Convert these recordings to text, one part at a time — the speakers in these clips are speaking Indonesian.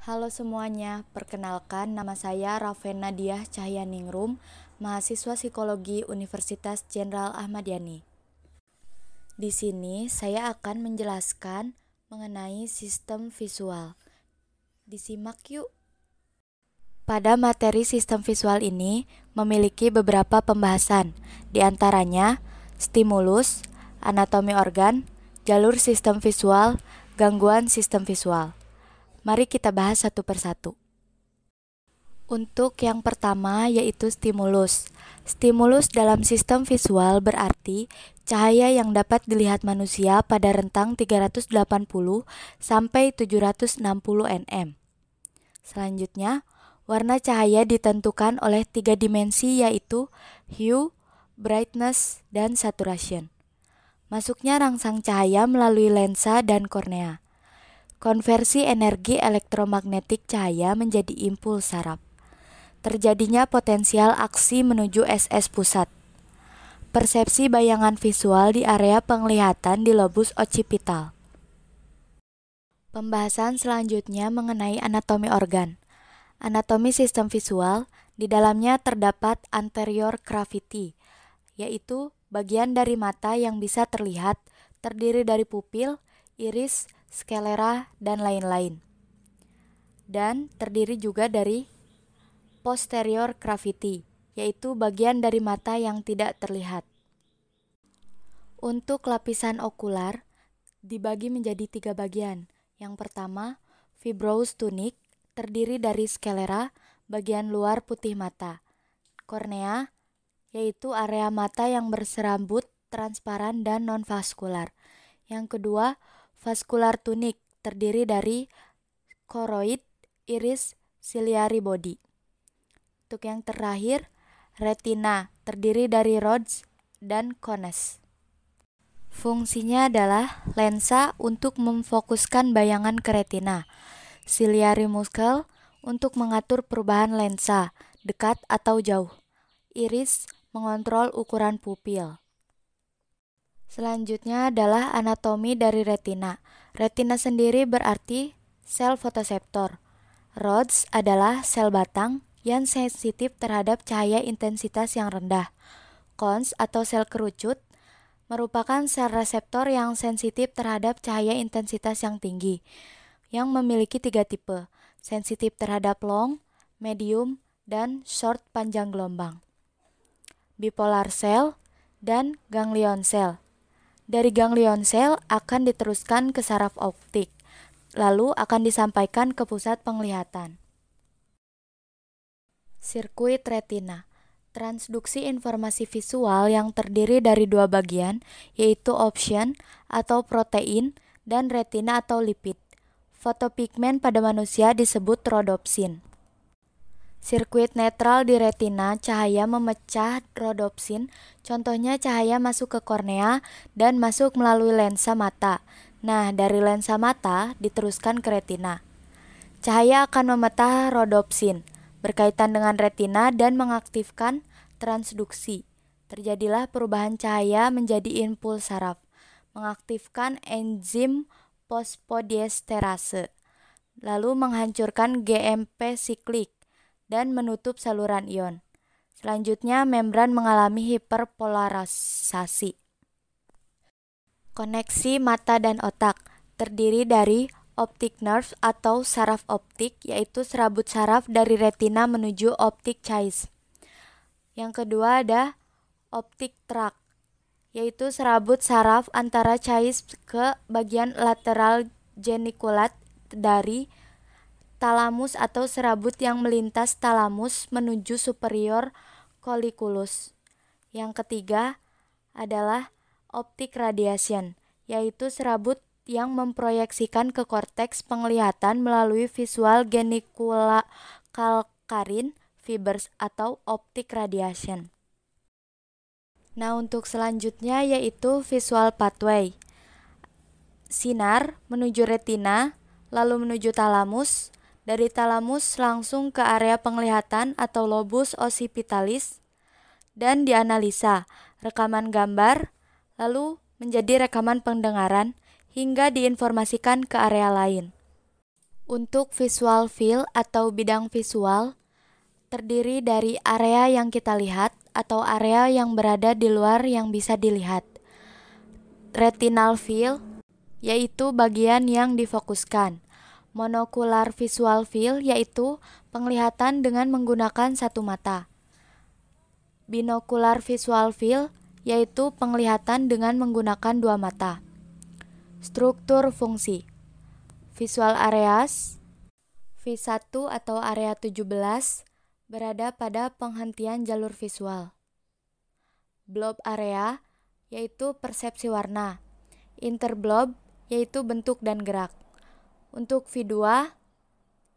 Halo semuanya, perkenalkan nama saya Ravena Diah Cahyaningrum, mahasiswa psikologi Universitas Jenderal Ahmad Yani. Di sini saya akan menjelaskan mengenai sistem visual. Disimak yuk. Pada materi sistem visual ini memiliki beberapa pembahasan, di antaranya stimulus, anatomi organ, jalur sistem visual, gangguan sistem visual. Mari kita bahas satu persatu. Untuk yang pertama yaitu stimulus. Stimulus dalam sistem visual berarti cahaya yang dapat dilihat manusia pada rentang 380 sampai 760 nm. Selanjutnya, warna cahaya ditentukan oleh 3 dimensi yaitu hue, brightness, dan saturation. Masuknya rangsang cahaya melalui lensa dan kornea. Konversi energi elektromagnetik cahaya menjadi impuls saraf. Terjadinya potensial aksi menuju SS pusat. Persepsi bayangan visual di area penglihatan di lobus occipital. Pembahasan selanjutnya mengenai anatomi organ. Anatomi sistem visual, di dalamnya terdapat anterior cavity, yaitu bagian dari mata yang bisa terlihat, terdiri dari pupil, iris, sklera, dan lain-lain. Dan terdiri juga dari posterior cavity, yaitu bagian dari mata yang tidak terlihat. Untuk lapisan okular dibagi menjadi 3 bagian. Yang pertama, fibrous tunic, terdiri dari sklera, bagian luar putih mata. Kornea, yaitu area mata yang berserabut, transparan, dan non-vaskular. Yang kedua, vascular tunic, terdiri dari choroid, iris, ciliary body. Untuk yang terakhir, retina, terdiri dari rods dan cones. Fungsinya adalah lensa untuk memfokuskan bayangan ke retina, ciliary muscle untuk mengatur perubahan lensa, dekat atau jauh, iris mengontrol ukuran pupil. Selanjutnya adalah anatomi dari retina. Retina sendiri berarti sel fotoseptor. Rods adalah sel batang yang sensitif terhadap cahaya intensitas yang rendah. Cones atau sel kerucut merupakan sel reseptor yang sensitif terhadap cahaya intensitas yang tinggi, yang memiliki 3 tipe, sensitif terhadap long, medium, dan short panjang gelombang. Bipolar cell dan ganglion cell. Dari ganglion cell akan diteruskan ke saraf optik, lalu akan disampaikan ke pusat penglihatan. Sirkuit retina, transduksi informasi visual yang terdiri dari 2 bagian, yaitu opson atau protein dan retina atau lipid. Fotopigmen pada manusia disebut rhodopsin. Sirkuit netral di retina, cahaya memecah rhodopsin, contohnya cahaya masuk ke kornea dan masuk melalui lensa mata. Nah, dari lensa mata diteruskan ke retina. Cahaya akan memecah rhodopsin, berkaitan dengan retina dan mengaktifkan transduksi. Terjadilah perubahan cahaya menjadi impuls saraf, mengaktifkan enzim fosfodiesterase, lalu menghancurkan GMP siklik dan menutup saluran ion. Selanjutnya, membran mengalami hiperpolarisasi. Koneksi mata dan otak terdiri dari optic nerve atau saraf optik, yaitu serabut saraf dari retina menuju optic chiasm. Yang kedua ada optic tract, yaitu serabut saraf antara chiasm ke bagian lateral geniculate dari talamus atau serabut yang melintas talamus menuju superior colliculus. Yang ketiga adalah optic radiation, yaitu serabut yang memproyeksikan ke korteks penglihatan melalui visual geniculokalkarin fibers atau optic radiation. Nah, untuk selanjutnya yaitu visual pathway. Sinar menuju retina, lalu menuju talamus, dari talamus langsung ke area penglihatan atau lobus occipitalis, dan dianalisa, rekaman gambar, lalu menjadi rekaman pendengaran, hingga diinformasikan ke area lain. Untuk visual field atau bidang visual, terdiri dari area yang kita lihat atau area yang berada di luar yang bisa dilihat. Retinal field, yaitu bagian yang difokuskan. Monocular visual field, yaitu penglihatan dengan menggunakan satu mata. Binocular visual field, yaitu penglihatan dengan menggunakan dua mata. Struktur fungsi. Visual areas, V1 atau area 17, berada pada penghentian jalur visual. Blob area, yaitu persepsi warna. Interblob, yaitu bentuk dan gerak. Untuk V2,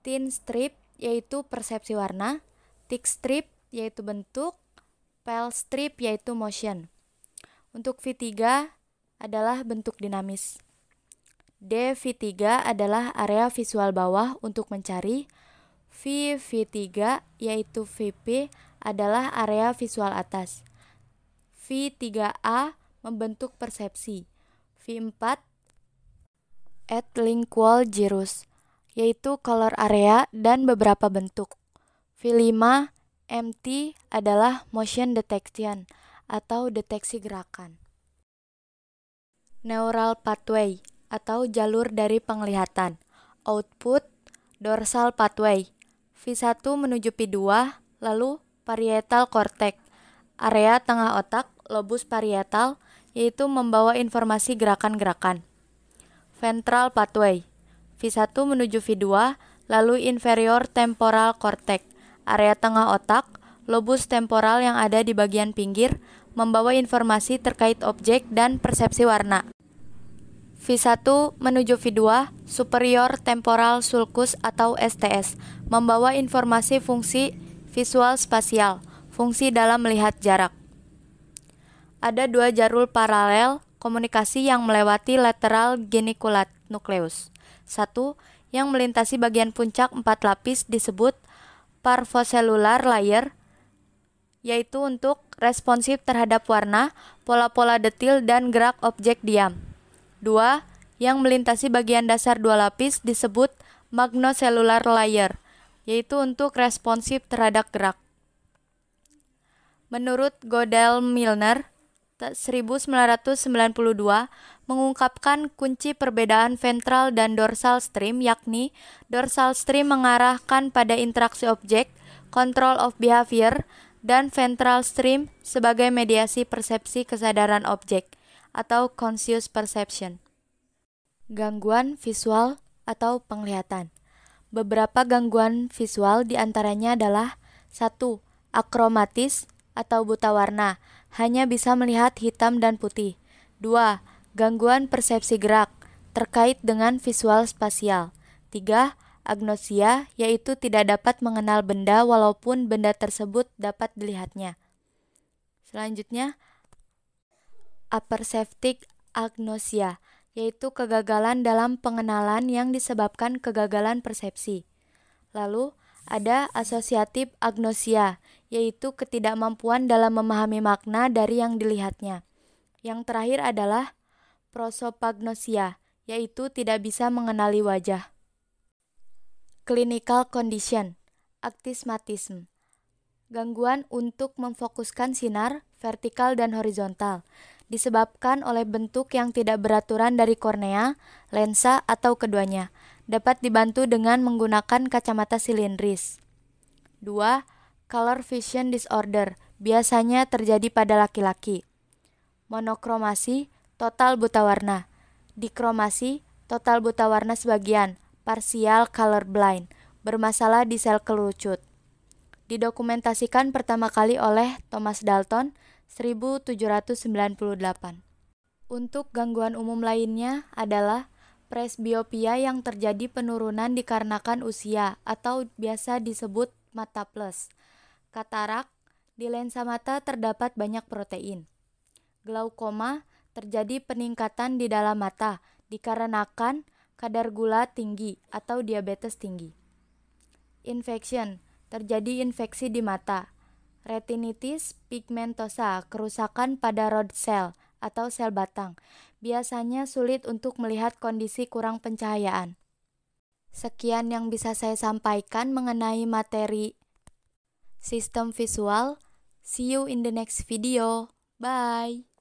thin strip, yaitu persepsi warna. Thick strip, yaitu bentuk. Pale strip, yaitu motion. Untuk V3 adalah bentuk dinamis. V3 adalah area visual bawah untuk mencari. V3 yaitu VP adalah area visual atas. V3A membentuk persepsi. V4 lingual gyrus, yaitu color area dan beberapa bentuk. V5 MT adalah motion detection atau deteksi gerakan. Neural pathway atau jalur dari penglihatan. Output dorsal pathway. V1 menuju V2, lalu parietal cortex. Area tengah otak, lobus parietal, yaitu membawa informasi gerakan-gerakan. Ventral pathway. V1 menuju V2, lalu inferior temporal cortex. Area tengah otak, lobus temporal yang ada di bagian pinggir, membawa informasi terkait objek dan persepsi warna. V1 menuju V2, superior temporal sulcus atau STS, membawa informasi fungsi visual spasial, fungsi dalam melihat jarak. Ada dua jalur paralel komunikasi yang melewati lateral geniculate nucleus. Satu, yang melintasi bagian puncak 4 lapis disebut parvocellular layer, yaitu untuk responsif terhadap warna, pola-pola detil, dan gerak objek diam. 2. Yang melintasi bagian dasar 2 lapis disebut magnocellular layer, yaitu untuk responsif terhadap gerak. Menurut Gödel-Milner, 1992 mengungkapkan kunci perbedaan ventral dan dorsal stream, yakni dorsal stream mengarahkan pada interaksi objek, control of behavior, dan ventral stream sebagai mediasi persepsi kesadaran objek atau conscious perception. Gangguan visual atau penglihatan. Beberapa gangguan visual diantaranya adalah 1. Akromatis atau buta warna, hanya bisa melihat hitam dan putih. 2. Gangguan persepsi gerak, terkait dengan visual spasial. 3. Agnosia, yaitu tidak dapat mengenal benda walaupun benda tersebut dapat dilihatnya. Selanjutnya, aperceptic agnosia, yaitu kegagalan dalam pengenalan yang disebabkan kegagalan persepsi. Lalu, ada asosiatif agnosia, yaitu ketidakmampuan dalam memahami makna dari yang dilihatnya. Yang terakhir adalah prosopagnosia, yaitu tidak bisa mengenali wajah. Clinical condition, astigmatism, gangguan untuk memfokuskan sinar vertikal dan horizontal, disebabkan oleh bentuk yang tidak beraturan dari kornea, lensa, atau keduanya. Dapat dibantu dengan menggunakan kacamata silindris. 2. Color vision disorder, biasanya terjadi pada laki-laki. Monokromasi, total buta warna. Dikromasi, total buta warna sebagian, partial colorblind, bermasalah di sel kerucut. Didokumentasikan pertama kali oleh Thomas Dalton 1798. Untuk gangguan umum lainnya adalah presbiopia yang terjadi penurunan dikarenakan usia atau biasa disebut mata plus. Katarak, di lensa mata terdapat banyak protein. Glaukoma, terjadi peningkatan di dalam mata dikarenakan kadar gula tinggi atau diabetes tinggi. Infection, terjadi infeksi di mata. Retinitis pigmentosa, kerusakan pada rod cell atau sel batang, biasanya sulit untuk melihat kondisi kurang pencahayaan. Sekian yang bisa saya sampaikan mengenai materi sistem visual. See you in the next video. Bye.